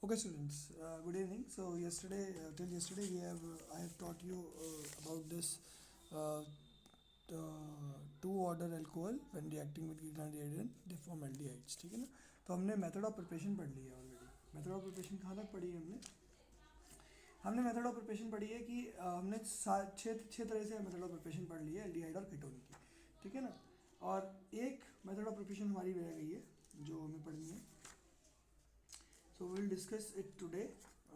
Okay, students. Good evening. So till yesterday, I have taught you about this uh, two-order alcohol when reacting with ketone reagent, they form aldehydes. ठीक है ना? तो हमने method of preparation पढ़ ली है already. Method of preparation कहाँ तक पढ़ी है हमने? हमने मेथड ऑफ प्रिपरेशन पढ़ी है कि हमने छः तरह से मेथड ऑफ प्रिपरेशन पढ़ ली है एल्डिहाइड और कीटोन की. ठीक है ना? और एक मेथड ऑफ प्रिपरेशन हमारी रह गई है जो हमें पढ़नी है. So will discuss it today.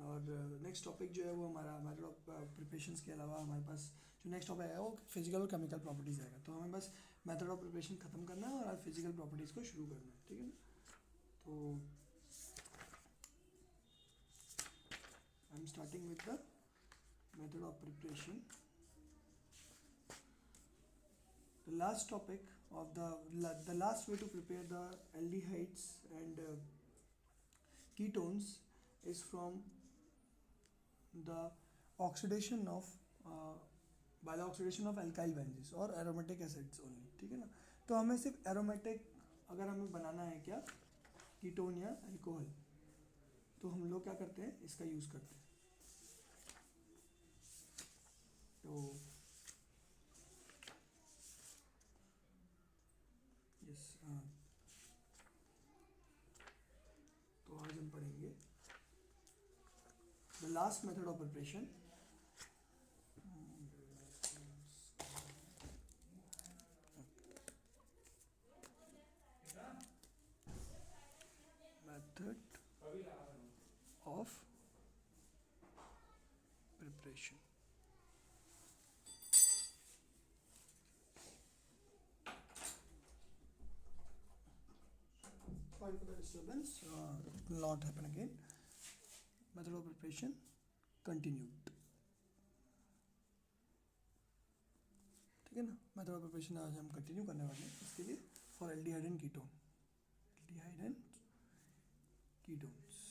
और नेक्स्ट टॉपिक जो है वो हमारा मेथड ऑफ प्रिपरेशन के अलावा हमारे पास जो नेक्स्ट टॉपिक है वो फिजिकल और केमिकल प्रॉपर्टीज़ आएगा. तो हमें बस मेथड ऑफ प्रिपरेशन ख़त्म करना है और आज फिजिकल प्रॉपर्टीज़ को शुरू करना है. ठीक है ना? तो I am starting with the method of preparation. The last topic of the last way to prepare the aldehydes and ketones is from the oxidation of by the oxidation of alkyl bases or aromatic acids only. ठीक है ना? तो हमें सिर्फ aromatic अगर हमें बनाना है क्या कीटोन या अल्कोहल, तो हम लोग क्या करते हैं, इसका यूज़ करते हैं. तो यस तो आज हम पढ़ेंगे the last method of preparation. Method of preparation. Sorry for the disturbance. It will not happen again. Method of preparation continued. ठीक है ना? मेथड ऑफ प्रिपरेशन आज हम कंटिन्यू करने वाले हैं. इसके लिए for aldehyde and ketone, aldehyde and ketones.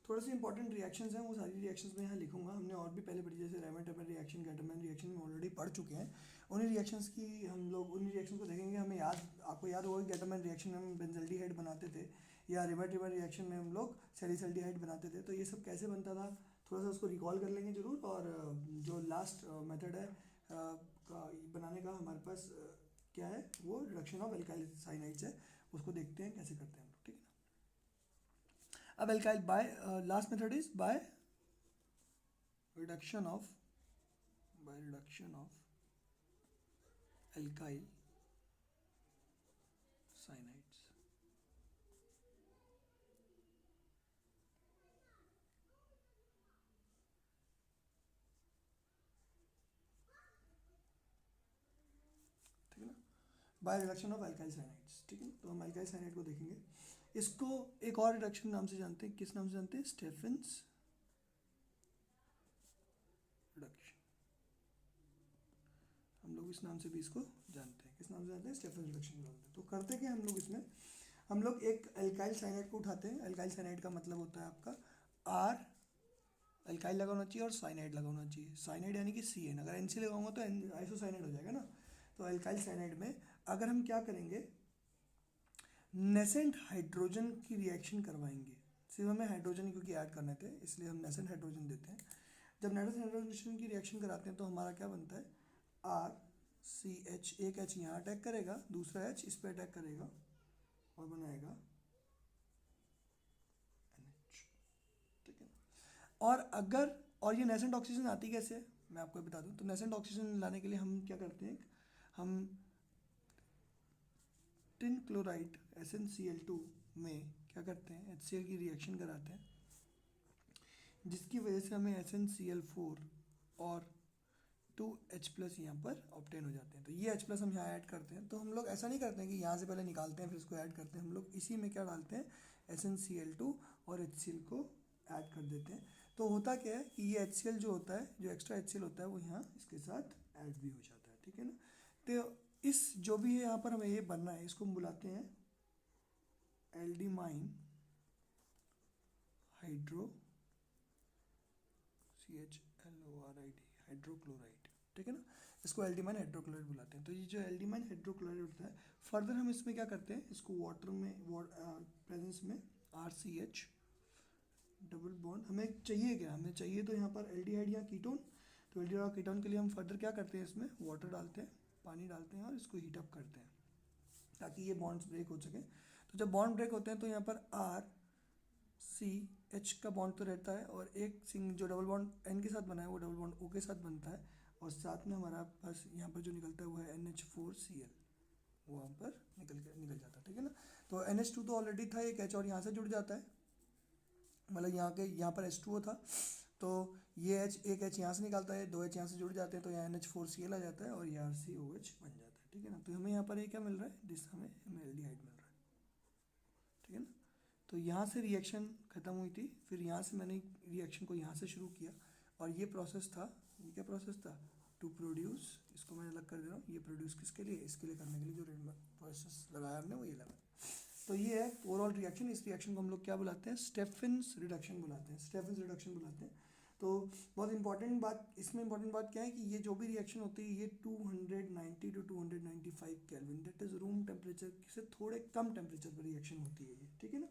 थोड़े से इंपॉर्टेंट रिएक्शंस हैं, वो सारी रिएक्शंस मैं यहाँ लिखूंगा. हमने और भी पहले पढ़ी, जैसे रेमेट रिएक्शन, गैटरमैन रिएक्शन में ऑलरेडी पढ़ चुके हैं. उन्हीं रिएक्शंस को देखेंगे. हमें आपको याद होगा कि गैटरमैन रिएक्शन में हम बेंजल्डिहाइड बनाते थे, या रेमेट रिएक्शन में हम लोग सैलिसल्डिहाइड बनाते थे. तो ये सब कैसे बनता था थोड़ा सा उसको रिकॉल कर लेंगे जरूर. और जो लास्ट मेथड है बनाने का हमारे पास क्या है, वो रिडक्शन ऑफ एल्काइल साइनाइड्स है. उसको देखते हैं कैसे करते हैं हम लोग. ठीक है ना? अब alkyl by last method is by reduction of alkyl cyanides. ठीक है ना? By reduction of alkyl cyanides. ठीक है. तो हम अल्काइल साइनाइड को देखेंगे. इसको एक और रिडक्शन नाम से जानते हैं. किस नाम से जानते हैं? Stephens reduction. हम लोग इस नाम से भी इसको जानते हैं. किस नाम से जानते हैं? स्टेफेंस रिडक्शन जानते हैं. तो करते क्या हम लोग इसमें, हम लोग एक अल्काइल साइनाइड को उठाते हैं. अल्काइल साइनाइड का मतलब होता है आपका आर, अल्काइल लगा होना चाहिए और साइनाइड लगा होना चाहिए. साइनाइड यानी कि CN. अगर NC लगाऊंगा तो आइसोसाइनाइड हो जाएगा ना. तो अल्काइल साइनाइड में अगर हम क्या करेंगे, नेसेंट हाइड्रोजन की रिएक्शन करवाएंगे. सिर्फ हमें हाइड्रोजन क्योंकि ऐड करने थे, इसलिए हम नेसेंट हाइड्रोजन देते हैं. जब नेसेंट हाइड्रोजन की रिएक्शन कराते हैं तो हमारा क्या बनता है, RCH. एक H यहाँ अटैक करेगा, दूसरा H इस पर अटैक करेगा और बनाएगा NH. ठीक है. और ये नेसेंट ऑक्सीजन आती कैसे है मैं आपको बता दूं. तो नेसेंट ऑक्सीजन लाने के लिए हम क्या करते हैं, हम टिन क्लोराइड SnCl2 में क्या करते हैं, HCl की रिएक्शन कराते हैं, जिसकी वजह से हमें SnCl4 और 2H+ यहाँ पर ऑब्टेन हो जाते हैं. तो ये H+ हम यहाँ ऐड करते हैं. तो हम लोग ऐसा नहीं करते हैं कि यहाँ से पहले निकालते हैं फिर इसको ऐड करते हैं. हम लोग इसी में क्या डालते हैं, SnCl2 और HCl को ऐड कर देते हैं. तो होता क्या है कि ये HCl जो होता है, जो एक्स्ट्रा HCl होता है, वो यहाँ इसके साथ ऐड भी हो जाता है. ठीक है ना? तो इस जो भी है यहाँ पर हमें ये बनना है, इसको हम बुलाते हैं एल्डिमाइन हाइड्रो CHLORID, हाइड्रोक्लोराइड. ठीक है ना? इसको एल्डिमाइन हाइड्रोक्लोराइड बुलाते हैं। तो ये जो एल्डिमाइन हाइड्रोक्लोराइड होता है, फर्दर हम इसमें क्या करते हैं, इसको वाटर में प्रेजेंस में RCH डबल बॉन्ड हमें चाहिए क्या, हमें चाहिए तो यहाँ पर एल्डिहाइड या कीटोन। तो एल्डिहाइड और कीटोन के लिए हम फर्दर क्या करते हैं, इसमें वाटर डालते हैं, पानी डालते हैं और इसको हीट अप करते हैं ताकि ये बॉन्ड्स ब्रेक हो सके। तो जब बॉन्ड ब्रेक होते हैं तो यहाँ पर RCH का बॉन्ड तो रहता है और एक सिंग जो डबल बॉन्ड N के साथ बना है वो डबल बॉन्ड O के साथ बनता है और साथ में हमारा पास यहाँ पर जो निकलता है वो है NH4Cl, वो वहाँ पर निकल जाता है, ठीक है ना। तो NH2 तो ऑलरेडी था, एक H और यहाँ से जुड़ जाता है, मतलब यहाँ पर H2O था, तो ये H, एक H यहाँ से निकालता है, दो H यहाँ से जुड़ जाते हैं तो यहाँ NH4Cl आ जाता है और ये RCOH बन जाता है, ठीक है ना। तो हमें यहाँ पर ये क्या मिल रहा है, हमें एल्डिहाइड मिल रहा है, ठीक है ना। तो यहाँ से रिएक्शन ख़त्म हुई थी, फिर यहाँ से मैंने रिएक्शन को यहाँ से शुरू किया और ये प्रोसेस था, ये क्या प्रोसेस था, टू प्रोड्यूस, इसको मैं अलग कर दे रहा हूँ, ये प्रोड्यूस किसके लिए, इसके लिए करने के लिए जो प्रोसेस लगाया हमने वो ये लगा। तो ये है ओवरऑल रिएक्शन। इस रिएक्शन को हम लोग क्या बुलाते हैं, स्टेफेंस रिडक्शन बुलाते हैं, स्टेफेंस रिडक्शन बुलाते हैं। तो बहुत इंपॉर्टेंट बात, इसमें इंपॉर्टेंट बात क्या है कि ये जो भी रिएक्शन होती है ये 290 to 295 kelvin, that is room temperature से थोड़े कम टेम्परेचर पर रिएक्शन होती है ये, ठीक है ना।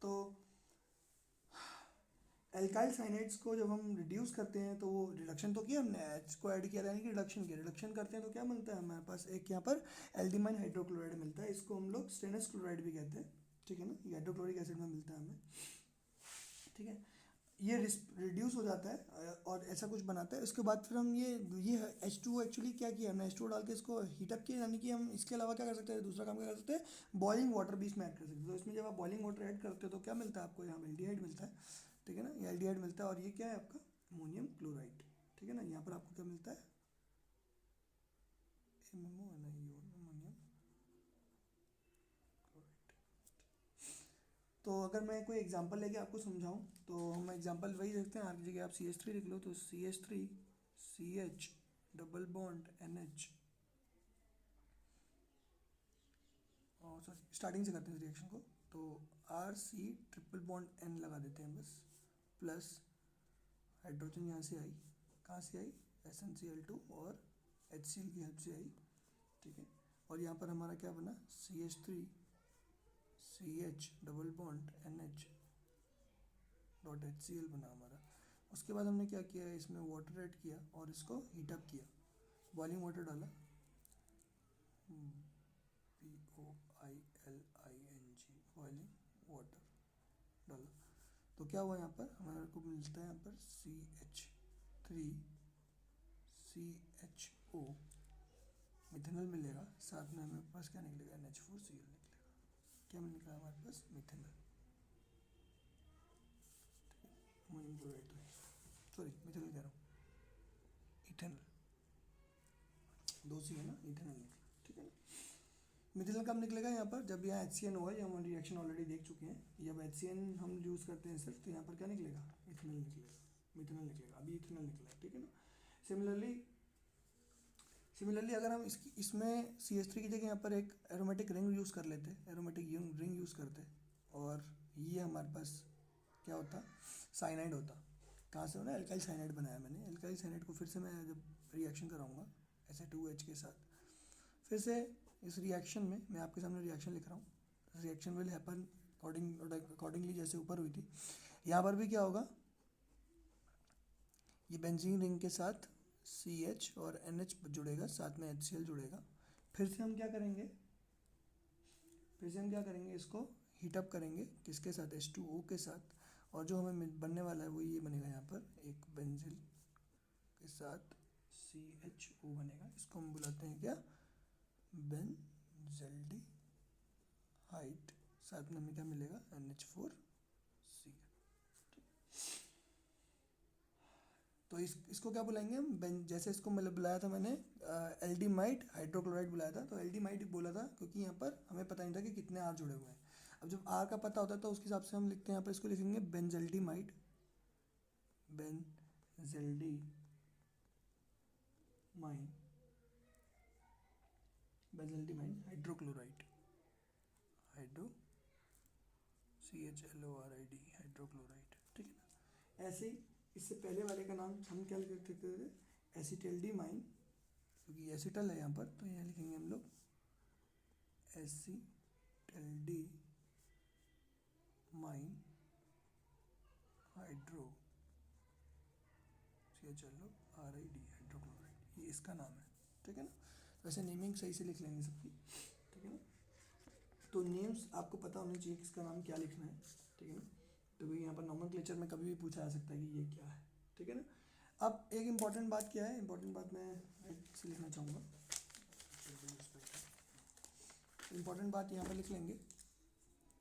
तो एल्काइल साइनाइड्स को जब हम रिड्यूस करते हैं तो वो रिडक्शन तो किया हमने, एच को ऐड किया यानी कि रिडक्शन किया, रिडक्शन करते हैं तो क्या मिलता है हमारे पास, एक यहाँ पर एल्डिमाइन हाइड्रोक्लोराइड मिलता है, इसको हम लोग स्टेनस क्लोराइड भी कहते हैं, ठीक है ना, ये हाइड्रोक्लोरिक एसिड में मिलता है हमें, ठीक है। ये रिड्यूस हो जाता है और ऐसा कुछ बनाता है। उसके बाद फिर हम ये H2O एक्चुअली क्या किया हमने, H2O डाल के इसको हीटअप किया, यानी कि हम इसके अलावा क्या कर सकते हैं, दूसरा काम क्या कर सकते हैं, बॉइलिंग वाटर भी इसमें ऐड कर सकते हैं। तो इसमें जब आप बॉइलिंग वाटर ऐड करते हो तो क्या मिलता है आपको, यहाँ एल्डिहाइड मिलता है, ठीक है ना, ये एल्डिहाइड मिलता है और ये क्या है आपका अमोनियम क्लोराइड, ठीक है ना। यहाँ पर आपको क्या मिलता है, अमोनियम क्लोराइड। तो अगर मैं कोई एग्जांपल लेके आपको समझाऊं तो हम एग्जांपल वही देखते हैं, आगे जगह आप CH3 लिख लो तो CH3 CH double bond NH, और सॉरी स्टार्टिंग से करते हैं रिएक्शन को, तो RC ट्रिपल बॉन्ड N लगा देते हैं बस, प्लस हाइड्रोजन यहाँ से आई, कहाँ से आई, SnCl2 और HCl की हेल्प से आई, ठीक है। और यहाँ पर हमारा क्या बना, CH3 CH double bond NH dot HCl बना हमारा। उसके बाद हमने क्या किया है, इसमें वाटर ऐड किया और इसको हीटअप किया, बॉइलिंग वाटर डाला, BOILING बॉइलिंग वाटर डाला, तो क्या हुआ यहाँ पर हमारे को मिलता है यहाँ पर CH3CHO मिथेनॉल मिलेगा, साथ में हमें पास क्या निकलेगा, NH4Cl निकलेगा, क्या निकला हमारे पास, methanol, ammonium chloride, sorry methanol कह रहा हूँ, इथेनॉल, दो सी है ना, इथेनॉल निकला, ठीक है ना। मिथेनॉल कब निकलेगा यहाँ पर, जब यहाँ HCN होगा, ये हम रिएक्शन ऑलरेडी देख चुके हैं, जब HCN हम यूज़ करते हैं सिर्फ तो यहाँ पर क्या निकलेगा, इथेनॉल निकलेगा, मिथेनॉल निकलेगा, अभी इथेनॉल निकला है, ठीक है ना। सिमिलरली अगर हम इसमें CH3 की जगह यहाँ पर एक एरोमेटिक रिंग यूज़ कर लेते, एरोमेटिक रिंग यूज़ करते और ये हमारे पास क्या होता, साइनाइड होता, कहाँ से होना, एल्काइल साइनाइड बनाया मैंने, एल्काइल साइनाइड को फिर से मैं जब रिएक्शन कराऊंगा Sa2H के साथ, फिर से इस रिएक्शन में मैं आपके सामने रिएक्शन लिख रहा हूँ, रिएक्शन विल हैपन अकॉर्डिंगली जैसे ऊपर हुई थी, यहाँ पर भी क्या होगा, ये बेंजीन रिंग के साथ CH और NH जुड़ेगा, साथ में HCl जुड़ेगा, फिर से हम क्या करेंगे, इसको हीटअप करेंगे, किसके साथ, H2O के साथ, और जो हमें बनने वाला है वो ये बनेगा, यहाँ पर एक बेंजिल के साथ CHO बनेगा, इसको हम बुलाते हैं क्या, बेंजल्डिहाइड, साथ में हमें क्या मिलेगा, NH4Cl। तो इसको क्या बुलाएंगे हम, जैसे इसको मतलब बुलाया था मैंने एल्डिमाइड हाइड्रोक्लोराइड बुलाया था, तो एल्डिमाइड बोला था क्योंकि यहाँ पर हमें पता नहीं था कि कितने R जुड़े हुए हैं। अब जब R का पता होता है तो उसके हिसाब से हम लिखते हैं, यहाँ पर इसको लिखेंगे बेंजल्डिमाइड, बेंजल्डिमाइड हाइड्रोक्लोराइड, CHLORID हाइड्रोक्लोराइड, ठीक है ना। ऐसे ही इससे पहले वाले का नाम हम क्या लिखते थे, एसिटिल्डीमाइन, क्योंकि एसिटल है यहाँ पर, तो यहाँ लिखेंगे हम लोग एसिटिल्डीमाइन हाइड्रो CHLO RID हाइड्रोक्लोराइड, ये इसका नाम है, ठीक है ना। वैसे नेमिंग सही से लिख लेंगे सबकी, ठीक है ना। तो नेम्स आपको पता होनी चाहिए किसका नाम क्या लिखना है, ठीक है ना। तो यहाँ पर नॉमेनक्लेचर में कभी भी पूछा जा सकता है कि ये क्या है, ठीक है ना। अब एक इम्पॉर्टेंट बात क्या है, इम्पॉर्टेंट बात मैं से लिखना चाहूँगा, इम्पॉर्टेंट बात यहाँ पर लिख लेंगे।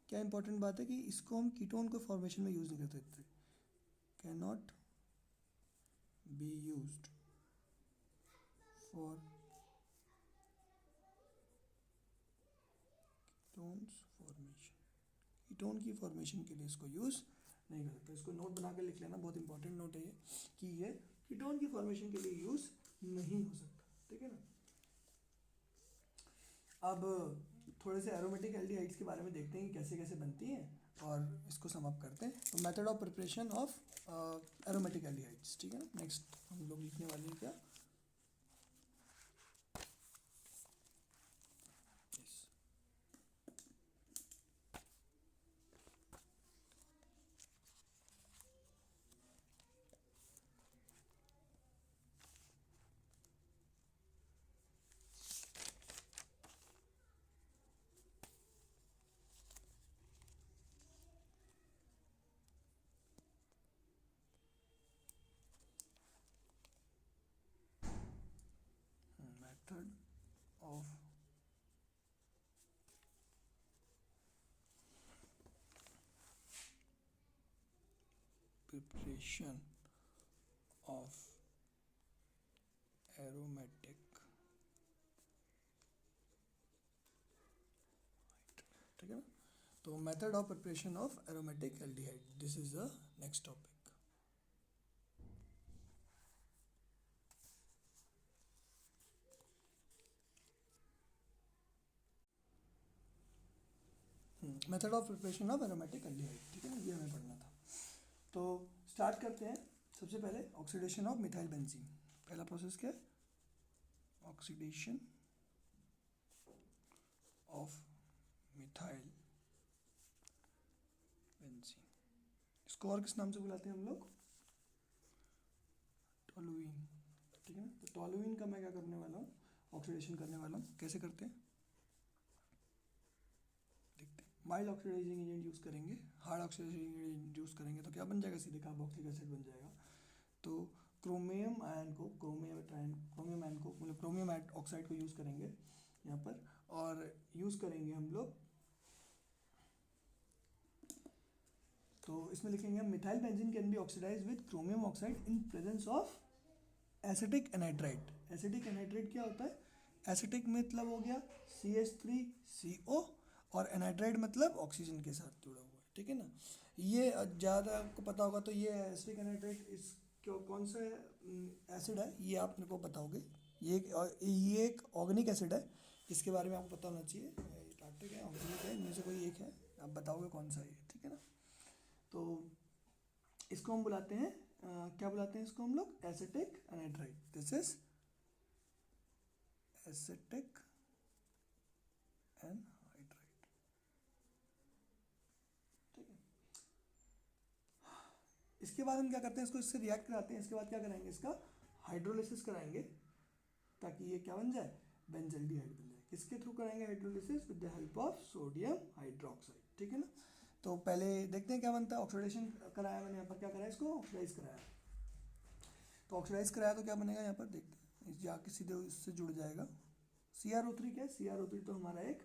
क्या इम्पॉर्टेंट बात है कि इसको हम कीटोन को फॉर्मेशन में यूज़ नहीं कर सकते, can not be used for ketones formation, ketone की फॉर्मेशन के लिए इसको यूज़ नहीं कर सकते। इसको नोट बना कर लिख लेना, बहुत इंपॉर्टेंट नोट है ये, कि ये कीटोन की फॉर्मेशन के लिए यूज़ नहीं हो सकता, ठीक है ना। अब थोड़े से एरोमेटिक एल्डिहाइड्स के बारे में देखते हैं कि कैसे कैसे बनती हैं, और इसको सम अप करते हैं। तो method of preparation of aromatic aldehydes, ठीक है ना। नेक्स्ट हम लोग लिखने वाले हैं क्या, method of preparation of aromatic, ठीक है ना। तो method of preparation of aromatic aldehyde, this is the next topic. Method of preparation of aromatic aldehyde, ठीक है ना, ये हमें पढ़ना था। तो स्टार्ट करते हैं। सबसे पहले ऑक्सीडेशन ऑफ मिथाइल बेंजीन, पहला प्रोसेस क्या है, ऑक्सीडेशन ऑफ मिथाइल बेंजीन, इसको और किस नाम से बुलाते हैं हम लोग, टोलुइन, ठीक है ना। तो टोलुइन का मैं क्या करने वाला हूँ, ऑक्सीडेशन करने वाला हूँ। कैसे करते हैं देखते हैं। माइल्ड ऑक्सीडाइजिंग एजेंट यूज़ करेंगे, हार्ड ऑक्सीडाइजिंग एजेंट यूज़ करेंगे तो क्या बन जाएगा, सीधे कार्बोक्सिलिक एसिड बन जाएगा। तो क्रोमियम आयन को, क्रोमियम आयन को मतलब क्रोमियम ऑक्साइड को यूज़ करेंगे यहाँ पर, और यूज़ करेंगे हम लोग, तो इसमें लिखेंगे हम methyl benzene can be oxidised with chromium oxide in presence of acetic anhydride. Acetic anhydride क्या होता है, एसिटिक मतलब हो गया CH3CO, और एनाइड्राइड मतलब ऑक्सीजन के साथ जुड़ा हुआ है, ठीक है ना। ये ज़्यादा आपको पता होगा, तो ये एसिटिक एनाइड्राइड इस कौन सा एसिड है ये आप मेरे को बताओगे। ये एक ऑर्गेनिक एसिड है, इसके बारे में आपको पता होना चाहिए, टार्टिक है, ऑर्गेनिक है, इनमें से कोई एक है, आप बताओगे कौन सा है, ठीक है ना। तो इसको हम बुलाते हैं क्या बुलाते हैं इसको हम लोग, acetic anhydride. This is acetic anhydride, ठीक है। इसके बाद हम क्या करते हैं, इसको इससे रिएक्ट कराते हैं। इसके बाद क्या कराएंगे, इसका हाइड्रोलिसिस कराएंगे, ताकि ये क्या बन जाए, बेंजल्डिहाइड बन जाए। किसके थ्रू कराएंगे hydrolysis, with the help of sodium hydroxide, ठीक है ना। तो पहले देखते हैं क्या बनता है। ऑक्सीडेशन कराया मैंने यहाँ पर, क्या कराया, इसको ऑक्सीडाइज कराया। तो ऑक्सीडाइज कराया तो क्या बनेगा, यहाँ पर देखते हैं, जाके सीधे इससे जुड़ जाएगा। CrO3 क्या है, CrO3 तो हमारा एक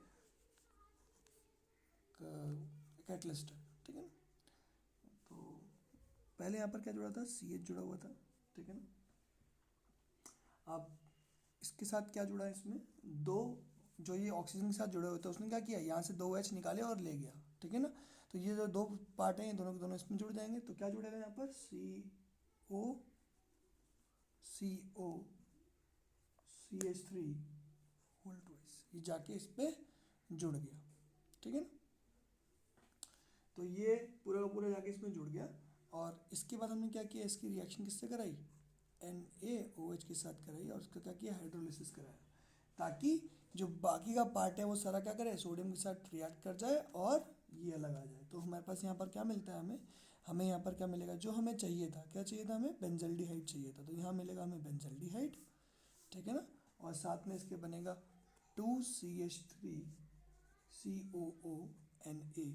कैटलिस्ट है, ठीक है ना। तो पहले यहाँ पर क्या जुड़ा था, CH जुड़ा हुआ था, ठीक है ना। अब इसके साथ क्या जुड़ा है, इसमें दो, जो ये ऑक्सीजन के साथ जुड़े हुए थे उसने क्या किया, यहाँ से 2H निकाले और ले गया, ठीक है ना। तो ये जो दो पार्ट हैं, ये दोनों के दोनों इसमें जुड़ जाएंगे। तो क्या जुड़ेगा यहाँ पर, CO CH3 होल ट्वाइस, ये जाके इस पे जुड़ गया, ठीक है ना। तो ये पूरा का पूरा जाके इसमें जुड़ गया। और इसके बाद हमने क्या किया, इसकी रिएक्शन किससे कराई, NaOH के साथ कराई और उसका क्या किया, हाइड्रोलिसिस कराया, ताकि जो बाकी का पार्ट है वो सारा क्या करे, सोडियम के साथ रिएक्ट कर जाए और ये अलग आ जाए। तो हमारे पास यहाँ पर क्या मिलता है, हमें हमें यहाँ पर क्या मिलेगा, जो हमें चाहिए था, क्या चाहिए था, हमें बेंजल्डिहाइड चाहिए था, तो यहाँ मिलेगा हमें बेंजल्डिहाइड, ठीक है ना। और साथ में इसके बनेगा 2CH3COONA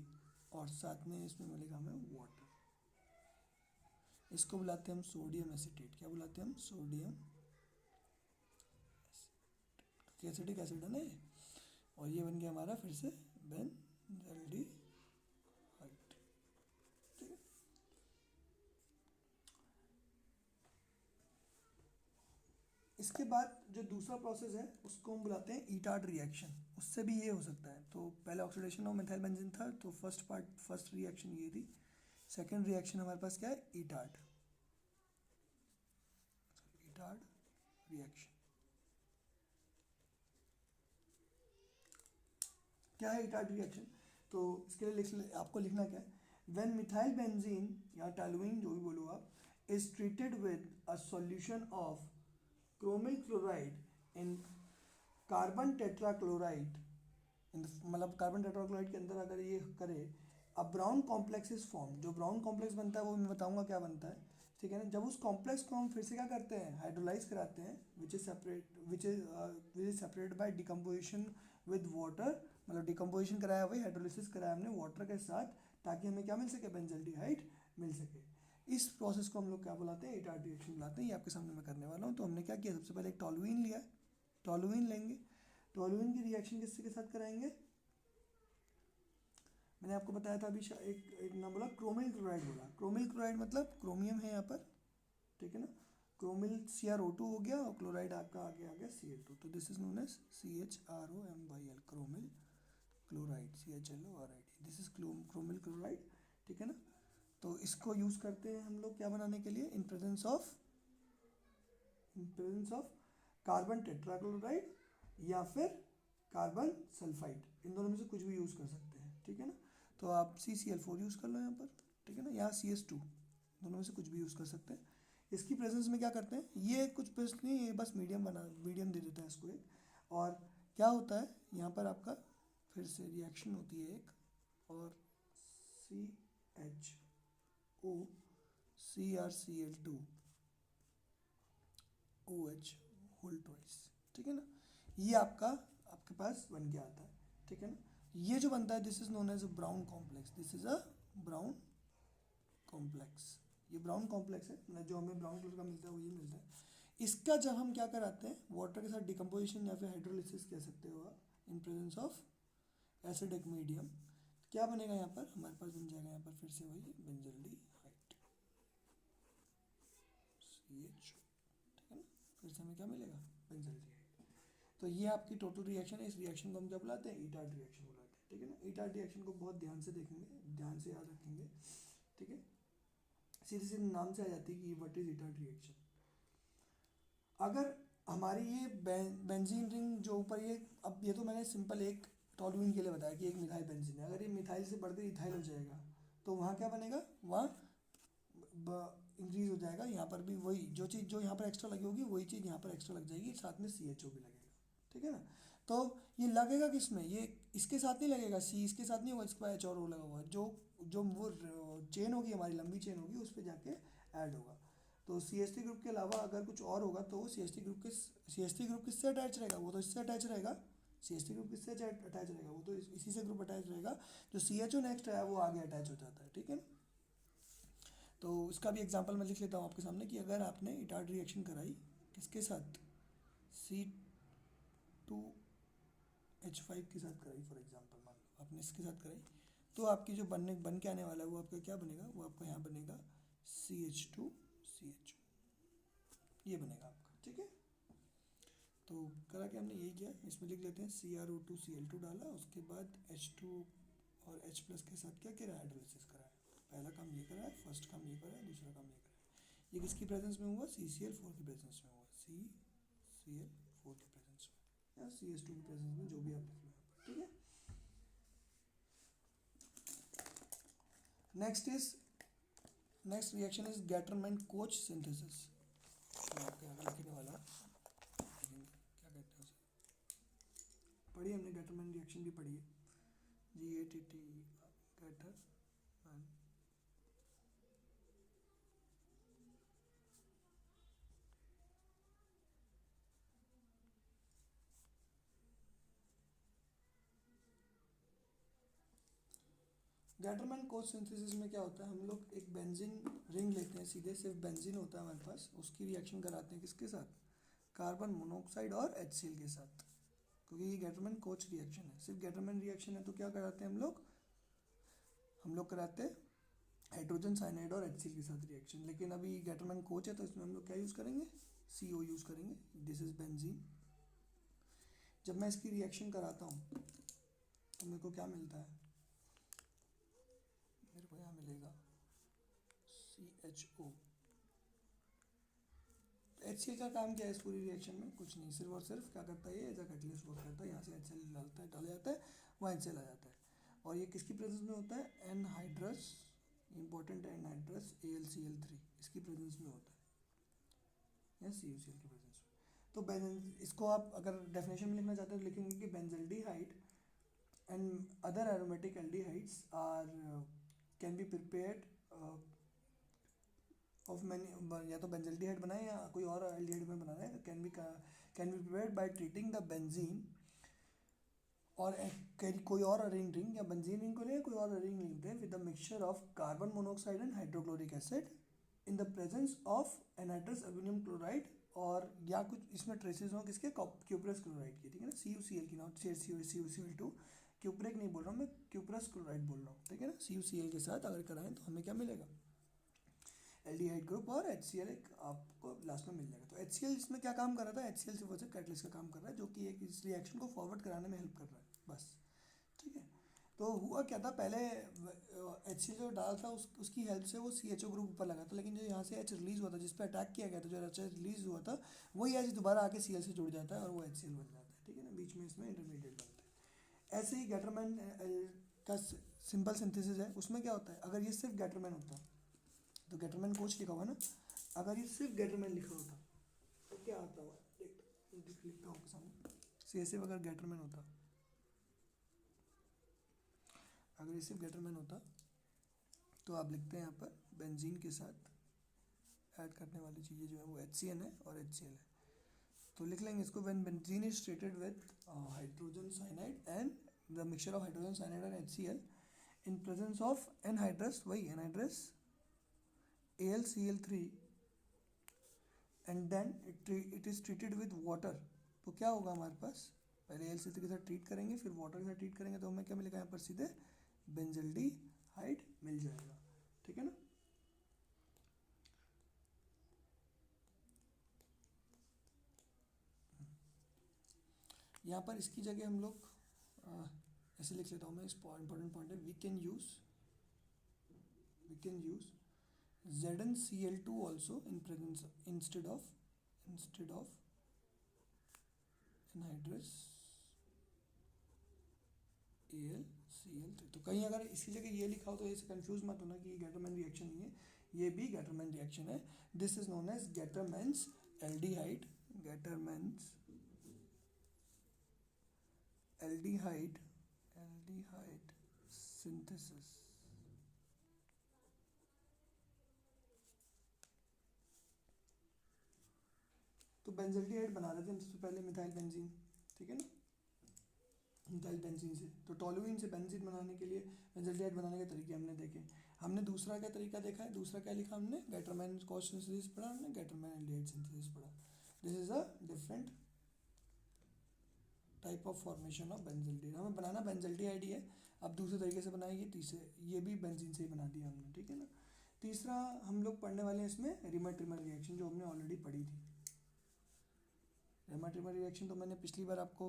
और साथ में इसमें मिलेगा हमें वाटर। इसको बुलाते हैं हम सोडियम एसिटेट। क्या बुलाते हैं हम, सोडियम एसिटिक एसिड है ना ये, और ये बन गया हमारा फिर से बेंजल्डिहाइड, ठीक है। इसके बाद जो दूसरा प्रोसेस है उसको हम बुलाते हैं ईटार्ड रिएक्शन। उससे भी ये हो सकता है, तो पहले ऑक्सीडेशन ऑफ मिथाइल बेंजीन था, तो फर्स्ट रिएक्शन ये थी। सेकेंड रिएक्शन हमारे पास क्या है, ईटार्ड रिएक्शन। क्या है ईटार्ड रिएक्शन, तो इसके लिए आपको लिखना क्या है, व्हेन मिथाइल बेंजीन या टॉलुइन जो भी बोलो आप, is treated with a solution of chromyl chloride in carbon tetrachloride, मतलब कार्बन टेट्राक्लोराइड के अंदर अगर ये करे, अब ब्राउन कॉम्प्लेक्स इज फॉर्म। जो ब्राउन कॉम्प्लेक्स बनता है वो मैं बताऊंगा क्या बनता है, ठीक है ना। जब उस कॉम्प्लेक्स को हम फिर से क्या करते हैं, हाइड्रोलाइज कराते हैं, which is separated by decomposition with water, मतलब डिकम्पोजिशन कराया वही, हाइड्रोलिसिस कराया हमने वाटर के साथ, ताकि हमें क्या मिल सके, बेंजल्डिहाइड मिल सके। इस प्रोसेस को हम लोग क्या बुलाते हैं, ईटार्ड रिएक्शन बुलाते हैं। ये आपके सामने मैं करने वाला हूँ। तो हमने क्या किया, सबसे पहले एक टॉलुइन लिया, टॉलुइन लेंगे, टॉलुइन की रिएक्शन किसके साथ कराएंगे, मैंने आपको बताया था अभी एक नाम बोला, क्रोमिल क्लोराइड बोला। क्रोमिल क्लोराइड मतलब क्रोमियम है यहाँ पर, ठीक है ना। क्रोमिल CrO2 हो गया और क्लोराइड आपका आगे आ गया Cl2, तो this is known as CHROMyl, chromyl chloride, CHLORID, this is chromyl chloride, ठीक है ना। तो इसको यूज़ करते हैं हम लोग क्या बनाने के लिए, इन प्रेजेंस ऑफ कार्बन टेट्राक्लोराइड या फिर कार्बन सल्फाइड, इन दोनों में से कुछ भी यूज़ कर सकते हैं, ठीक है ना। तो आप CCl4 यूज़ कर लो यहाँ पर, ठीक है ना, यहाँ CS2, दोनों में से कुछ भी यूज़ कर सकते हैं। इसकी प्रेजेंस में क्या करते हैं, ये कुछ प्रेस नहीं, ये बस मीडियम दे देता है इसको एक, और क्या होता है यहाँ पर आपका फिर से रिएक्शन होती है एक, और CHO CrCl2OH होल ट्वाइस, ठीक है ना। ये आपके पास बन के आता है, ठीक है ना। ये जो बनता है, this is known as a brown complex, this is a brown complex. ये ब्राउन कॉम्प्लेक्स है ना, जो हमें ब्राउन कलर का मिलता है वो ये मिलता है। इसका जब हम क्या कराते हैं, वाटर के साथ डिकम्पोजिशन या फिर हाइड्रोलिसिस कह सकते हो आप, इन प्रेजेंस ऑफ एसिडिक मीडियम, क्या बनेगा यहाँ पर, हमारे पास बन जाएगा यहाँ पर फिर से वही बेंजल्डिहाइड, CH, ठीक है ना। फिर से हमें क्या मिलेगा, बेंजल्डिहाइड। तो ये आपकी टोटल रिएक्शन है। इस रिएक्शन को हम क्या बुलाते हैं, ईटार्ड रिएक्शन बुलाते हैं, ठीक है ना। ईटार्ड रिएक्शन को बहुत ध्यान से देखेंगे, ध्यान से याद रखेंगे, ठीक है। सीधे सीधे नाम से आ जाती है कि व्हाट इज ईटार्ड रिएक्शन। अगर हमारी ये बेंजीन रिंग जो ऊपर ये, अब ये तो मैंने सिंपल एक टॉलुइन के लिए बताया कि एक मिथाइल बेंजीन है, अगर ये मिथाइल से बढ़कर इथाइल हो जाएगा तो वहाँ क्या बनेगा, वहाँ इंक्रीज हो जाएगा। यहाँ पर भी वही जो चीज़ जो यहाँ पर एक्स्ट्रा लगी होगी वही चीज़ यहाँ पर एक्स्ट्रा लग जाएगी, साथ में CHO भी लगेगा, ठीक है ना। तो ये लगेगा किस में, ये इसके साथ नहीं लगेगा, C इसके साथ नहीं होगा, इसके बाद H और O लगा हुआ है, जो जो वो चेन होगी हमारी, लंबी चेन होगी, उस पर जाके ऐड होगा। तो CH3 ग्रुप के अलावा अगर कुछ और होगा तो CH3 ग्रुप किससे अटैच रहेगा, वो तो इससे अटैच रहेगा। CH3 ग्रुप किससे अटैच रहेगा, वो तो इसी से ग्रुप अटैच रहेगा। जो CHO नेक्स्ट है वो आगे अटैच हो जाता है, ठीक है ना। तो इसका भी एग्जांपल मैं लिख लेता हूँ आपके सामने कि अगर आपने ईटार्ड रिएक्शन कराई किसके साथ, C2H5 के साथ कराई, फॉर एग्जांपल मान लो आपने इसके साथ कराई, तो आपकी जो बन के आने वाला है वो आपका क्या बनेगा, वो आपका यहाँ बनेगा CH2CH, ये बनेगा आपका, ठीक है। तो करा कि हमने यही किया, इसमें लिख लेते हैं CrO2Cl2 डाला, उसके बाद H2 और H प्लस के साथ क्या किया, हाइड्रोलिसिस कराया। पहला काम ये करा है, फर्स्ट काम ये करा है, दूसरा काम ये करा है। ये किसकी प्रेजेंस में हुआ, CCl4 की प्रेजेंस में हुआ, CCl4 की प्रेजेंस में या CH2 की प्रेजेंस में, जो भी आप लिख लो, ठीक है। Next reaction is Gattermann Koch synthesis. मैं आपके आगे लिखने वाला लेकिन क्या कहते हैं उसे पढ़ी हमने, गैटरमैन रिएक्शन भी पढ़ी है, GATT Gattermann. Gattermann Koch synthesis में क्या होता है, हम लोग एक बेंजीन रिंग लेते हैं, सीधे सिर्फ बेंजीन होता है हमारे पास, उसकी रिएक्शन कराते हैं किसके साथ, कार्बन मोनोऑक्साइड और HCl के साथ, क्योंकि ये गैटरमैन कोच रिएक्शन है। सिर्फ गैटरमैन रिएक्शन है तो क्या कराते हैं हम लोग कराते हैं हाइड्रोजन साइनाइड और HCl के साथ रिएक्शन। लेकिन अभी गैटरमैन कोच है तो इसमें हम लोग क्या यूज़ करेंगे, CO यूज़ करेंगे, दिस इज बेंजीन। जब मैं इसकी रिएक्शन कराता हूँ तो मेरे को क्या मिलता है, मेरे को यहाँ मिलेगा CHO। HCl का काम क्या है इस पूरी रिएक्शन में, कुछ नहीं, सिर्फ और सिर्फ क्या करता है, ये एज अ कैटलिस्ट वर्क करता है, यहाँ से HCl डाला जाता है, वहाँ HCl आ जाता है। और ये किसकी प्रेजेंस में होता है, एनहाइड्रस, इंपॉर्टेंट है एनहाइड्रस AlCl3, इसकी प्रेजेंस में होता है, या CuCl की प्रेजेंस में। तो इसको आप अगर डेफिनेशन में लिखना चाहते हैं तो लिखेंगे कि benzaldehyde and other aromatic aldehydes are can be prepared of many, या तो बेंजल्डिहाइड बनाए या कोई और एल्डिहाइड में बनाना है, can be prepared by treating the benzene और कोई और अरिंग रिंग या बेंजीन रिंग को लें, कोई और अरिंग रिंग दें with the mixture of carbon monoxide and hydrochloric acid in the presence of anhydrous aluminium chloride, और या कुछ इसमें ट्रेसेस हों किसके, क्यूप्रस क्लोराइड की, ठीक है ना, CuCl की, नॉट CuCl2, क्यूप्रिक नहीं बोल रहा हूँ मैं, क्यूप्रस क्लोराइड बोल रहा हूँ, ठीक है ना। CuCl के साथ अगर कराएं तो हमें क्या मिलेगा, एल्डिहाइड ग्रुप, और HCl एक आपको लास्ट में मिल जाएगा। तो HCl इसमें क्या काम कर रहा था, HCl सिर्फ वैसे कैटलिस्ट का काम कर रहा है, जो कि एक इस रिएक्शन को फॉरवर्ड कराने में हेल्प कर रहा है बस, ठीक है। तो हुआ क्या था, पहले HCl जो डाला था उसकी हेल्प से वो CHO ग्रुप ऊपर लगा था, लेकिन जो यहाँ से H रिलीज हुआ था, जिस पर अटैक किया गया था, जो H रिलीज हुआ था, वही H दोबारा आके Cl से जुड़ जाता है और वो HCl बन जाता है, ठीक है ना, बीच में इसमें इंटरमीडिएट बनता है। ऐसे ही गैटरमैन का सिंपल सिंथेसिस है, उसमें क्या होता है, अगर ये सिर्फ गैटरमैन होता तो गैटरमैन कोच लिखा हुआ ना, अगर ये सिर्फ गैटरमैन लिखा होता तो क्या आता हुआ, लिखता हूँ सामने, सिर्फ अगर गैटरमैन होता, अगर ये सिर्फ गैटरमैन होता तो आप लिखते हैं यहाँ पर बेंजीन के साथ ऐड करने वाली चीज़ें जो है वो HCN है और HCl है, तो लिख लेंगे इसको, when benzene is treated with hydrogen cyanide and the mixture of hydrogen cyanide and HCl in presence of anhydrous, वही anhydrous AlCl3 and then it is treated with water, तो क्या होगा हमारे पास, पहले AlCl3 के साथ ट्रीट करेंगे, फिर वाटर के साथ ट्रीट करेंगे, तो हमें क्या मिलेगा यहाँ पर, सीधे बेंजल्डिहाइड मिल जाएगा, ठीक है ना। यहाँ पर इसकी जगह हम लोग ऐसे लिख लेता हूँ मैं, इस इंपॉर्टेंट पॉइंट है, we can use ZnCl2 also in presence instead of anhydrous AlCl3। तो कहीं अगर इसकी जगह ये लिखा हो तो ऐसे कंफ्यूज मत होना कि ये गैटरमैन रिएक्शन नहीं है, ये भी गैटरमैन रिएक्शन है। This is known as Gattermann's aldehyde, Gattermann's aldehyde synthesis. तो बेंजल्डिहाइड बना रहे थे हम सबसे पहले मिथाइल बेंजीन, ठीक है ना, मिथाइल बेंजीन से, तो टोलुइन से बेंजीन बनाने के लिए बेंजल्डिहाइड बनाने के तरीके हमने देखे। हमने दूसरा क्या तरीका देखा है, दूसरा क्या लिखा हमने, गैटरमैन कोच सिंथेसिस पढ़ा हमने, गैटरमैन एल्डिहाइड सिंथेसिस पढ़ा। This is a different type of formation of benzaldehyde, हमें बनाना बेंजल्डिहाइड ही है, अब दूसरे तरीके से बनाएंगे, तीसरे ये भी बेंजीन से ही बना दिया हमने, ठीक है ना। तीसरा हम लोग पढ़ने वाले हैं इसमें रिमर ट्रिमर रिएक्शन, जो हमने ऑलरेडी पढ़ी थी। रिमर ट्रिमर रिएक्शन तो मैंने पिछली बार आपको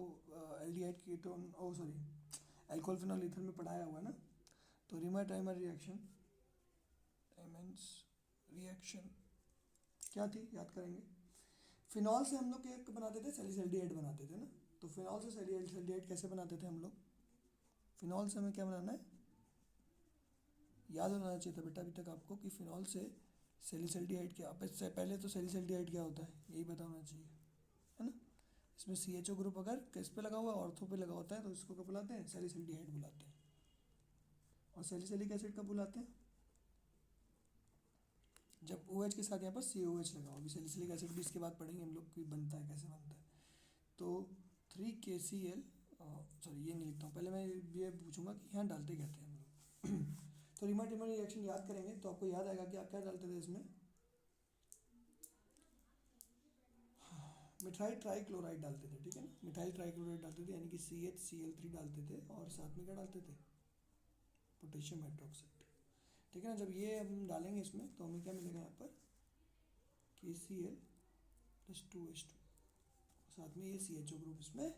एल्डिहाइड कीटोन, ओ सॉरी, अल्कोहल फिनॉल ईथर में पढ़ाया हुआ ना। तो रिमर ट्रिमर रिएक्शन क्या थी, याद करेंगे। फिनॉल से हम लोग एक बनाते थे, सैलिसल्डिहाइड बनाते थे ना, तो फिनॉल से सैलिसल्डिहाइड कैसे बनाते थे हम लोग, फिनॉल से हमें क्या बनाना है, याद होना चाहिए था बेटा अभी तक आपको कि फिनॉल से सैलिसल्डिहाइड क्या, पहले तो सैलिसल्डिहाइड क्या होता है यही पता होना चाहिए, है ना। इसमें CHO ग्रुप अगर किस पे लगा हुआ है, ऑर्थो पे लगा होता है, तो इसको क्या बुलाते हैं, सैलिसल्डिहाइड बुलाते हैं। और सैलिसिलिक एसिड कब बुलाते हैं, जब OH के साथ यहाँ पर COH लगा हो। अभी सैलिसिलिक एसिड भी इसके बाद पढ़ेंगे हम लोग कि बनता है कैसे बनता है। तो 3KCl, सॉरी ये नहीं लिखता हूँ, पहले मैं ये पूछूंगा कि यहाँ डालते कहते हैं हम लोग तो रीमर टीमर रिएक्शन याद करेंगे तो आपको याद आएगा कि आप क्या डालते थे इसमें, मिथाइल ट्राइक्लोराइड डालते थे, ठीक है ना। मिथाइल ट्राइक्लोराइड डालते थे यानी कि CHCl3 डालते थे, और साथ में क्या डालते थे, पोटेशियम हाइड्रोक्साइड, ठीक है ना। जब ये हम डालेंगे इसमें तो हमें क्या मिलेगा यहाँ पर, KCl+2H2, साथ में ये CHO ग्रुप इसमें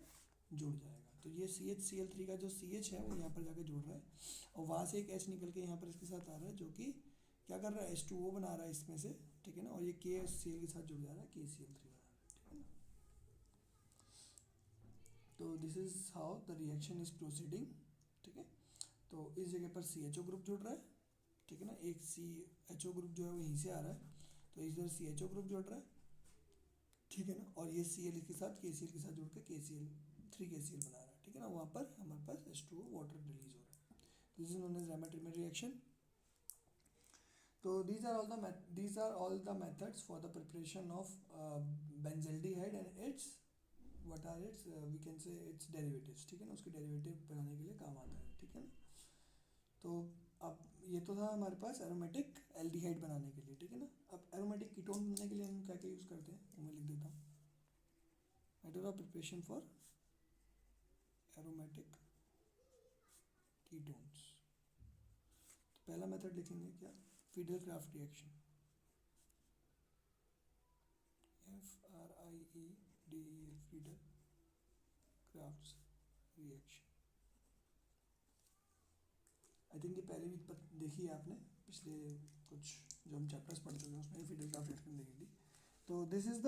जुड़ जाएगा। तो ये CHCl3 का जो CH है वो यहाँ पर जाके जुड़ रहा है, और वहाँ से एक H निकल के यहाँ पर इसके साथ आ रहा है, जो कि क्या कर रहा है, H2O बना रहा है इसमें से, ठीक है ना। और ये KCl के साथ जुड़ जा रहा है, KCl3 बना रहा है, ठीक है ना। तो this is how the reaction is proceeding, ठीक है। तो इस जगह पर CHO ग्रुप जुड़ रहा है, ठीक है ना। एक CHO ग्रुप जो है वो यहीं से आ रहा है, तो इधर CHO ग्रुप जुड़ रहा है, ठीक है ना। और ये Cl के साथ KCl के साथ जुड़ के KCl3KCl बना रहा है, ठीक है ना। वहाँ पर हमारे पास H2O वाटर रिलीज हो रहा है। This is known as Raman-Trimer reaction. तो these are all the methods for the preparation of benzaldehyde and its what are its we can say its derivatives, ठीक है ना। उसके डेरिवेटिव बनाने के लिए काम आता है, ठीक है ना। तो अब ये तो था हमारे पास एरोमेटिक एल्डिहाइड बनाने के लिए, ठीक है ना। अब एरोमेटिक कीटोन बनाने के लिए हम क्या क्या यूज़ करते हैं वो मैं लिख देता हूँ। Method of preparation for aromatic ketones, तो पहला मेथड लिखेंगे क्या, fiddle-craft reaction, FRIEDEL, fiddle craft reaction. I think ये पहले भी देखी है आपने, पिछले कुछ जो हम चैप्टर्स पढ़ चुके हैं उसमें फिडल क्राफ्ट रिएक्शन देखी थी। तो this is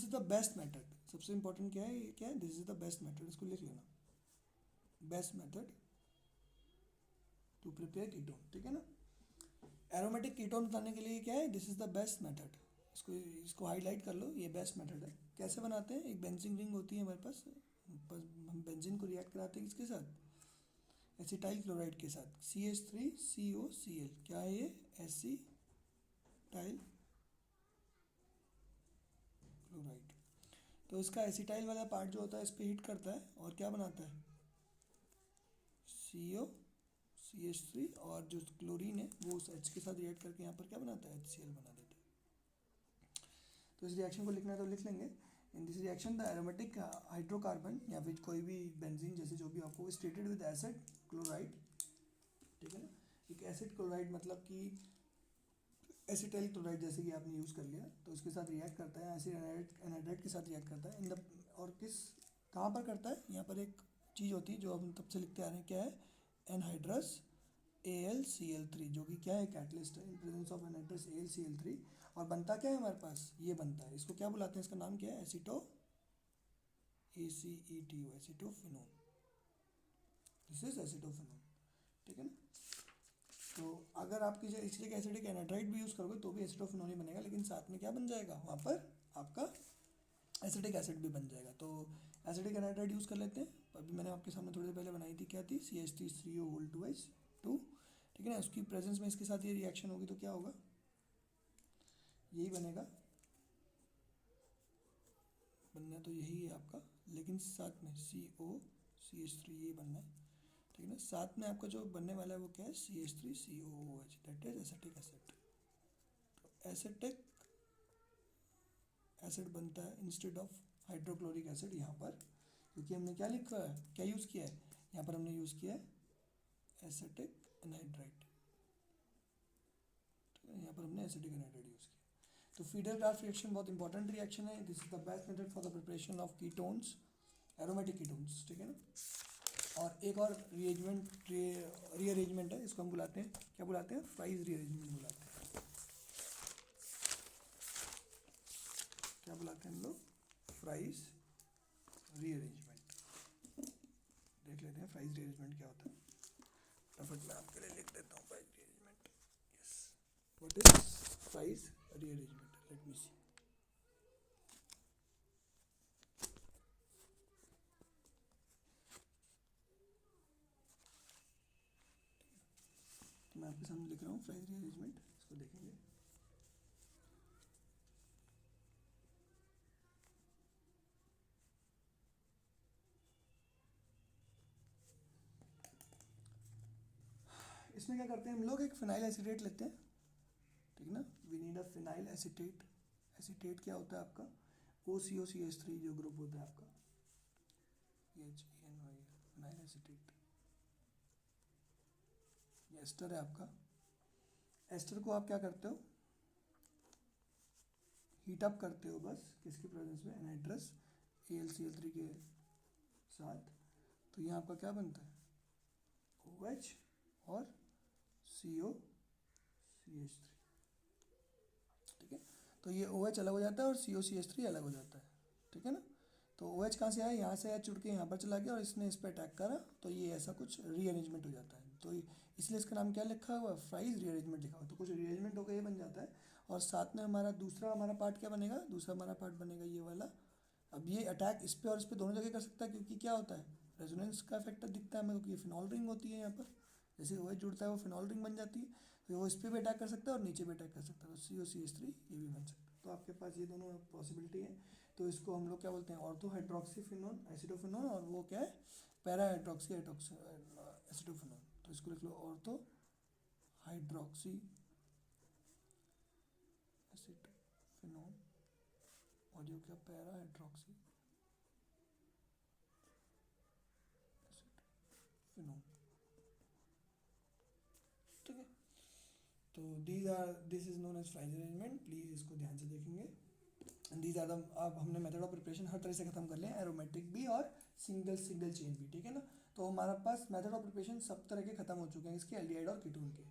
the best method, सबसे इंपॉर्टेंट क्या है, ये क्या है, this is the best method, इसको लिख लेना, best method to prepare ketone, ठीक है ना। एरोमेटिक कीटोन बनाने के लिए क्या है, this is the best method, इसको हाईलाइट कर लो, ये बेस्ट मेथड है। कैसे बनाते हैं, एक बेंजीन रिंग होती है हमारे पास, हम बेंजीन को रिएक्ट कराते हैं किसके साथ, एसिटाइल क्लोराइड के साथ, CH3COCl, क्या है ये, एसिटाइल क्लोराइड। तो इसका एसिटाइल वाला पार्ट जो होता है इस पर हिट करता है और क्या बनाता है, COCH3, और जो क्लोरीन है वो उस H के साथ रिएक्ट करके यहाँ पर क्या बनाता है, HCl बना देता है। तो इस रिएक्शन को लिखना है तो लिख लेंगे, in this reaction the aromatic hydrocarbon या फिर कोई भी बेंजीन जैसे जो भी आपको स्टेटेड विद एसिड क्लोराइड, ठीक है ना। एक एसिड क्लोराइड मतलब कि एसिटाइल क्लोराइड जैसे कि आपने यूज़ कर लिया, तो इसके साथ रिएक्ट करता है, एसिड एनहाइड्राइड के साथ रिएक्ट करता है इन द, और किस कहाँ पर करता है, यहाँ पर एक चीज़ होती है जो हम तब से लिखते आ रहे हैं, क्या है, एनहाइड्रस AlCl3, जो कि क्या है, कैटलिस्ट है, इन प्रेजेंस ऑफ एनहाइड्रस AlCl3। और बनता क्या है हमारे पास, ये बनता है, इसको क्या बुलाते हैं, इसका नाम क्या है, ACETO, acetophenone, this is acetophenone, ठीक है ना। तो अगर आप किसी एसिटिक एसिडिक एनाइड्राइड भी यूज़ करोगे तो भी एसिटोफिनोन ही बनेगा, लेकिन साथ में क्या बन जाएगा वहाँ पर आपका एसिटिक एसिड भी बन जाएगा। तो एसिटिक एनाइड्राइड यूज़ कर लेते हैं, अभी मैंने आपके सामने थोड़ी देर पहले बनाई थी, क्या थी, CH3CO2, ठीक है ना। उसकी प्रेजेंस में इसके साथ ये रिएक्शन होगी तो क्या होगा, यही बनेगा, बनना तो यही है आपका, लेकिन साथ में COCH3 यही बनना है, ठीक है ना। साथ में आपका जो बनने वाला है वो क्या है, CH3COOH, that is acetic acid. तो एसिटिक एसिड बनता है इंस्टेड ऑफ हाइड्रोक्लोरिक एसिड यहाँ पर, क्योंकि हमने क्या लिखा है, क्या यूज़ किया है, यहाँ पर हमने यूज़ किया है एसिटिक एनहाइड्राइड, यहाँ पर हमने एसिटिक एनहाइड्राइड यूज़ किया। तो फिडल-क्राफ्ट रिएक्शन बहुत इंपॉर्टेंट रिएक्शन है, this is the best method for the preparation of ketones, aromatic ketones, ठीक है ना। और एक और रीअरेंजमेंट है, इसको हम बुलाते हैं, क्या बुलाते हैं, फ्राइज रीअरेंजमेंट बुलाते हैं। क्या बुलाते हैं हम लोग, फ्राइज रीअरेंजमेंट। देख लेते हैं फ्राइज रीअरेंजमेंट क्या होता है, फटाफट मैं आपके लिए लिख देता हूँ Fries rearrangement, yes. What is Fries rearrangement, let me see. तो मैं आपके सामने लिख रहा हूँ फ्राइज रीअरेंजमेंट, इसको देखेंगे। इसमें क्या करते हैं हम लोग, एक फिनाइल एसीटेट लेते हैं, ठीक ना, we need a phenyl acetate. Acetate क्या होता है आपका, OCOCH3 जो ग्रुप होता है आपका, HENY, फिनाइल एसीटेट। ये एस्टर है आपका। एस्टर को आप क्या करते हो, हीट अप करते हो बस, किसकी प्रेजेंस में, एनाइट्रस AlCl3 के साथ। तो यहाँ आपका क्या बनता है, OH और COCH3, ठीक है। तो ये OH अलग हो जाता है और COCH3 अलग हो जाता है, ठीक है ना। तो OH कहाँ से आया, यहाँ से आया, चुड़ के यहाँ पर चला गया और इसने इस पर अटैक करा, तो ये ऐसा कुछ रीअरेंजमेंट हो जाता है। तो इसलिए इसका नाम क्या लिखा हुआ है, फ्राइज रीअरेंजमेंट लिखा हुआ है। तो कुछ रीअरेंजमेंट होकर ये बन जाता है। और साथ में हमारा दूसरा हमारा पार्ट क्या बनेगा, दूसरा हमारा पार्ट बनेगा ये वाला। अब ये अटैक इस पर और इस पर दोनों जगह कर सकता है, क्योंकि क्या होता है, रेजोनेंस का फैक्टर दिखता है हमें, क्योंकि फिनॉल रिंग होती है यहाँ पर, जैसे OH जुड़ता है वो फिनॉल रिंग बन जाती है। तो वो इस पर भी अटैक कर सकता है और नीचे भी अटैक कर सकता है, तो COCH3 ये भी बन सकता है। तो आपके पास ये दोनों पॉसिबिलिटी है। तो इसको हम लोग क्या बोलते हैं, ऑर्थो हाइड्रोक्सीफिनोन एसिडोफिनोन, और वो क्या है, पैरा हाइड्रोक्सी एसिडोफिनोन। तो इसको लिख लो ऑर्थो हाइड्रोक्सी एसिडोफिनोन, और ये क्या, पैरा हाइड्रोक्सी एसिडोफिनोन, ठीक है। तो this is known as Fries arrangement, please इसको ध्यान से देखेंगे। दीज आर द, अब हमने मेथड ऑफ प्रिपरेशन हर तरह से खत्म कर लिया, एरोमेटिक भी और सिंगल सिंगल चेन भी, ठीक है ना। तो हमारे पास मेथड ऑफ प्रिपरेशन सब तरह के खत्म हो चुके हैं इसके, एल्डिहाइड और कीटोन के।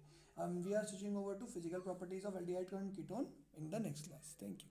We are switching over to physical properties of aldehyde and ketone in the next class. Thank you.